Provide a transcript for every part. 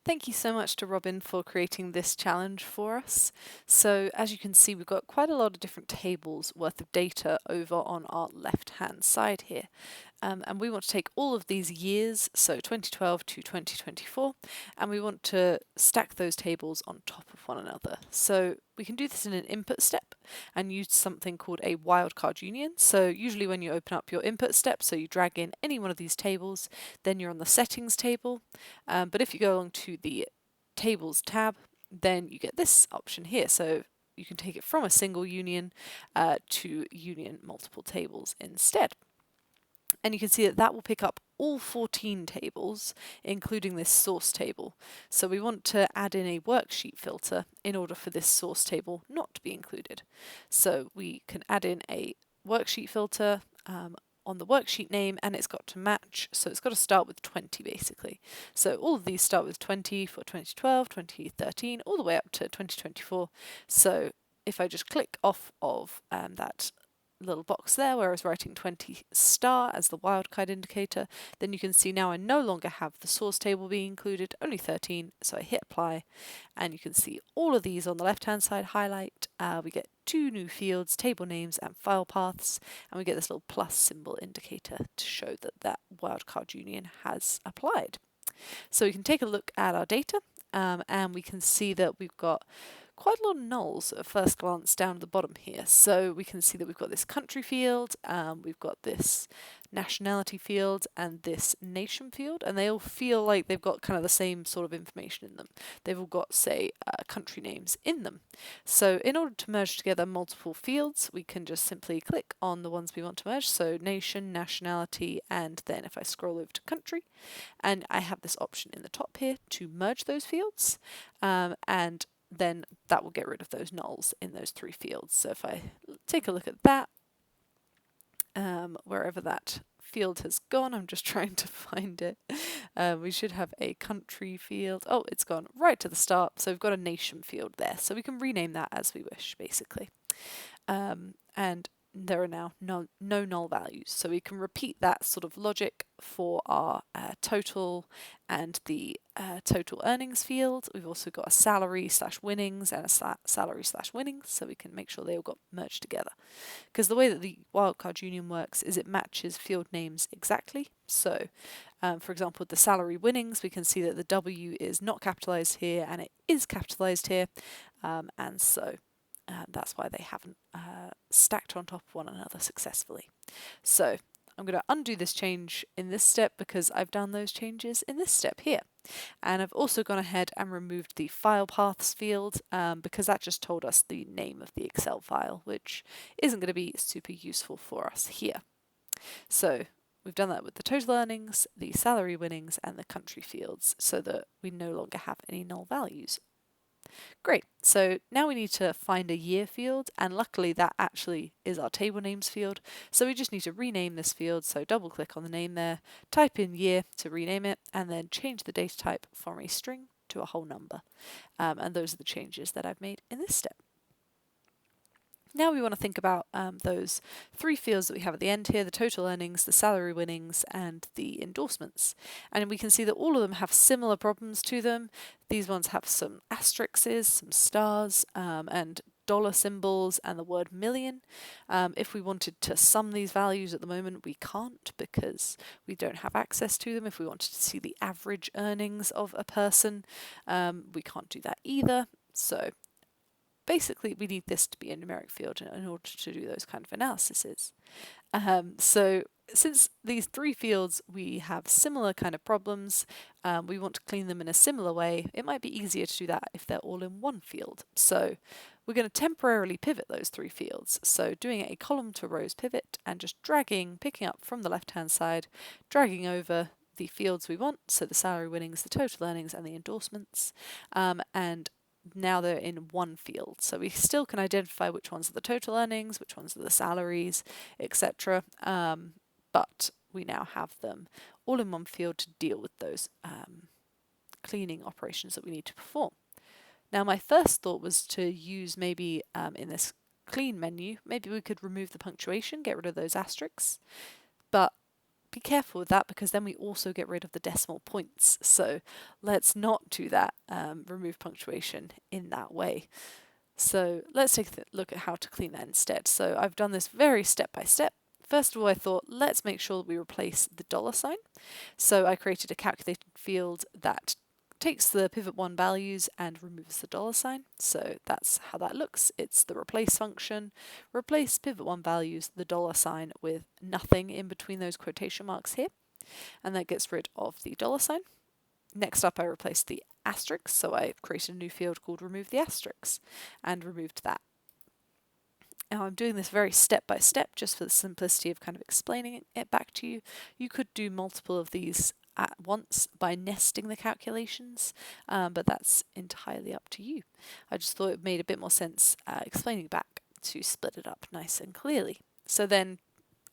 Thank you so much to Robin for creating this challenge for us. So as you can see, we've got quite a lot of different tables worth of data over on our left-hand side here. And we want to take all of these years, so 2012 to 2024, and we want to stack those tables on top of one another. So we can do this in an input step and use something called a wildcard union. So usually when you open up your input step, so you drag in any one of these tables, then you're on the settings table. But if you go along to the tables tab, then you get this option here. So you can take it from a single union to union multiple tables instead. And you can see that that will pick up all 14 tables, including this source table. So we want to add in a worksheet filter in order for this source table not to be included. So we can add in a worksheet filter on the worksheet name, and it's got to match, so it's got to start with 20 basically. So all of these start with 20 for 2012, 2013, all the way up to 2024. So if I just click off of that little box there where I was writing 20 star as the wildcard indicator, then you can see now I no longer have the source table being included, only 13, so I hit apply, and you can see all of these on the left hand side highlight. We get two new fields, table names and file paths, and we get this little plus symbol indicator to show that that wildcard union has applied. So we can take a look at our data, and we can see that we've got quite a lot of nulls at first glance down at the bottom here. So we can see that we've got this country field, we've got this nationality field and this nation field, and they all feel like they've got kind of the same sort of information in them. They've all got, say, country names in them. So in order to merge together multiple fields, we can just simply click on the ones we want to merge, so nation, nationality, and then if I scroll over to country, and I have this option in the top here to merge those fields, and then that will get rid of those nulls in those three fields. So if I take a look at that, wherever that field has gone, I'm just trying to find it. We should have a country field. Oh, it's gone right to the start. So we've got a nation field there. So we can rename that as we wish, basically. And there are now no null values. So we can repeat that sort of logic for our total and the total earnings field. We've also got a salary slash winnings and a salary slash winnings, so we can make sure they all got merged together. Because the way that the wildcard union works is it matches field names exactly. So for example, with the salary winnings, we can see that the W is not capitalized here and it is capitalized here, and so that's why they haven't stacked on top of one another successfully. So I'm going to undo this change in this step because I've done those changes in this step here. And I've also gone ahead and removed the file paths field because that just told us the name of the Excel file, which isn't going to be super useful for us here. So we've done that with the total earnings, the salary winnings, and the country fields so that we no longer have any null values. Great, so now we need to find a year field, and luckily that actually is our table names field, so we just need to rename this field. So double click on the name there, type in year to rename it, and then change the data type from a string to a whole number. And those are the changes that I've made in this step. Now we want to think about those three fields that we have at the end here, the total earnings, the salary winnings, and the endorsements. And we can see that all of them have similar problems to them. These ones have some asterisks, some stars, and dollar symbols, and the word million. If we wanted to sum these values at the moment, we can't because we don't have access to them. If we wanted to see the average earnings of a person, we can't do that either. So basically, we need this to be a numeric field in order to do those kind of analyses. So since these three fields, we have similar kind of problems, we want to clean them in a similar way. It might be easier to do that if they're all in one field. So we're going to temporarily pivot those three fields. So doing a column to rows pivot and just picking up from the left-hand side, dragging over the fields we want, so the salary winnings, the total earnings, and the endorsements, and now they're in one field. So we still can identify which ones are the total earnings, which ones are the salaries, etc. But we now have them all in one field to deal with those cleaning operations that we need to perform. Now my first thought was to use maybe in this clean menu, maybe we could remove the punctuation, get rid of those asterisks, but be careful with that because then we also get rid of the decimal points. So let's not do that, remove punctuation in that way. So let's take a look at how to clean that instead. So I've done this very step by step. First of all, I thought, let's make sure that we replace the dollar sign. So I created a calculated field that takes the pivot 1 values and removes the dollar sign. So that's how that looks. It's the replace function, replace pivot 1 values, the dollar sign with nothing in between those quotation marks here. And that gets rid of the dollar sign. Next up, I replaced the asterisk. So I created a new field called remove the asterisk and removed that. Now I'm doing this very step by step just for the simplicity of kind of explaining it back to you. You could do multiple of these at once by nesting the calculations, but that's entirely up to you. I just thought it made a bit more sense explaining back to split it up nice and clearly. So then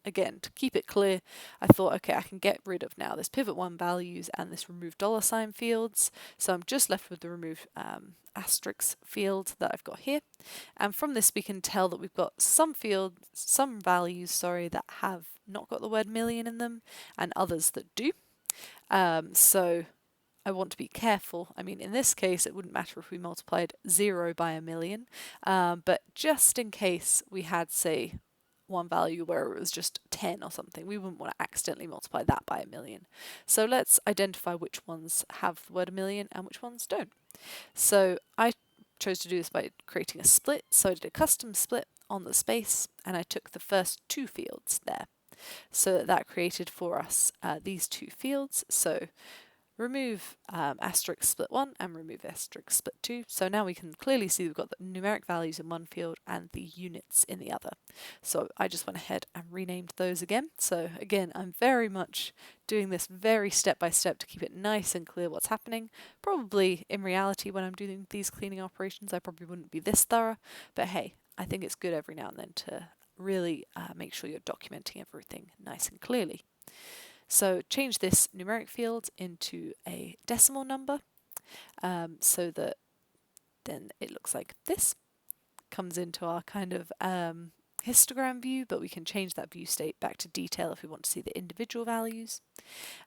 again, to keep it clear, I thought, okay, I can get rid of now this pivot 1 values and this remove dollar sign fields. So I'm just left with the remove asterisk field that I've got here. And from this, we can tell that we've got some values, that have not got the word million in them and others that do. So I want to be careful. I mean, in this case, it wouldn't matter if we multiplied 0 by 1,000,000, but just in case we had, say, one value where it was just 10 or something, we wouldn't want to accidentally multiply that by 1,000,000. So let's identify which ones have the word 1,000,000 and which ones don't. So I chose to do this by creating a split. So I did a custom split on the space and I took the first 2 fields there. So that created for us these 2 fields. So remove asterisk split 1 and remove asterisk split 2. So now we can clearly see we've got the numeric values in one field and the units in the other. So I just went ahead and renamed those again. So again, I'm very much doing this very step by step to keep it nice and clear what's happening. Probably in reality when I'm doing these cleaning operations I probably wouldn't be this thorough, but hey, I think it's good every now and then to really make sure you're documenting everything nice and clearly. So change this numeric field into a decimal number so that then it looks like this. Comes into our kind of histogram view, but we can change that view state back to detail if we want to see the individual values.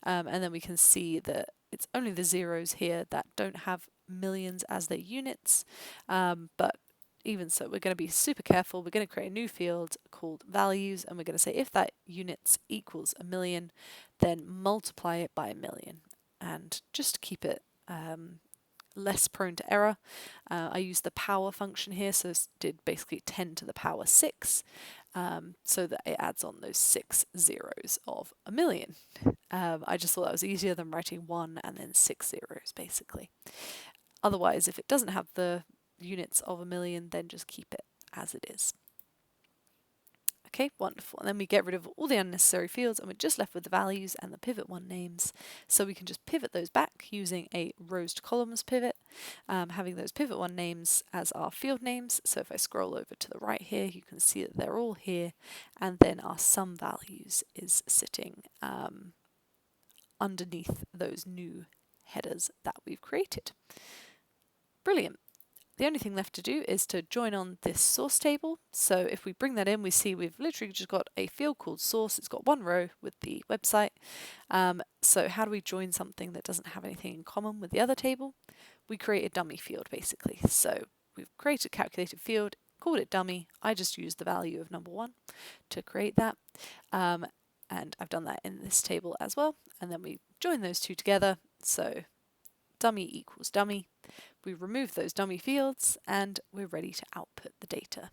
And then we can see that it's only the zeros here that don't have millions as their units, but even so, we're going to be super careful. We're going to create a new field called values, and we're going to say if that units equals 1,000,000, then multiply it by 1,000,000. And just to keep it less prone to error, I used the power function here, so this did basically 10 to the power 6, so that it adds on those 6 zeros of 1,000,000. I just thought that was easier than writing 1 and then 6 zeros, basically. Otherwise, if it doesn't have the units of 1,000,000, then just keep it as it is. Okay, wonderful. And then we get rid of all the unnecessary fields and we're just left with the values and the pivot 1 names. So we can just pivot those back using a rows to columns pivot, having those pivot 1 names as our field names. So if I scroll over to the right here, you can see that they're all here, and then our sum values is sitting underneath those new headers that we've created. Brilliant. The only thing left to do is to join on this source table. So if we bring that in, we see we've literally just got a field called source. It's got one row with the website. So how do we join something that doesn't have anything in common with the other table? We create a dummy field, basically. So we've created a calculated field, called it dummy. I just used the value of number 1 to create that. And I've done that in this table as well. And then we join those two together. So dummy equals dummy. We remove those dummy fields and we're ready to output the data.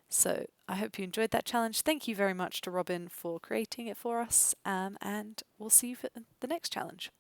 So I hope you enjoyed that challenge. Thank you very much to Robin for creating it for us, and we'll see you for the next challenge.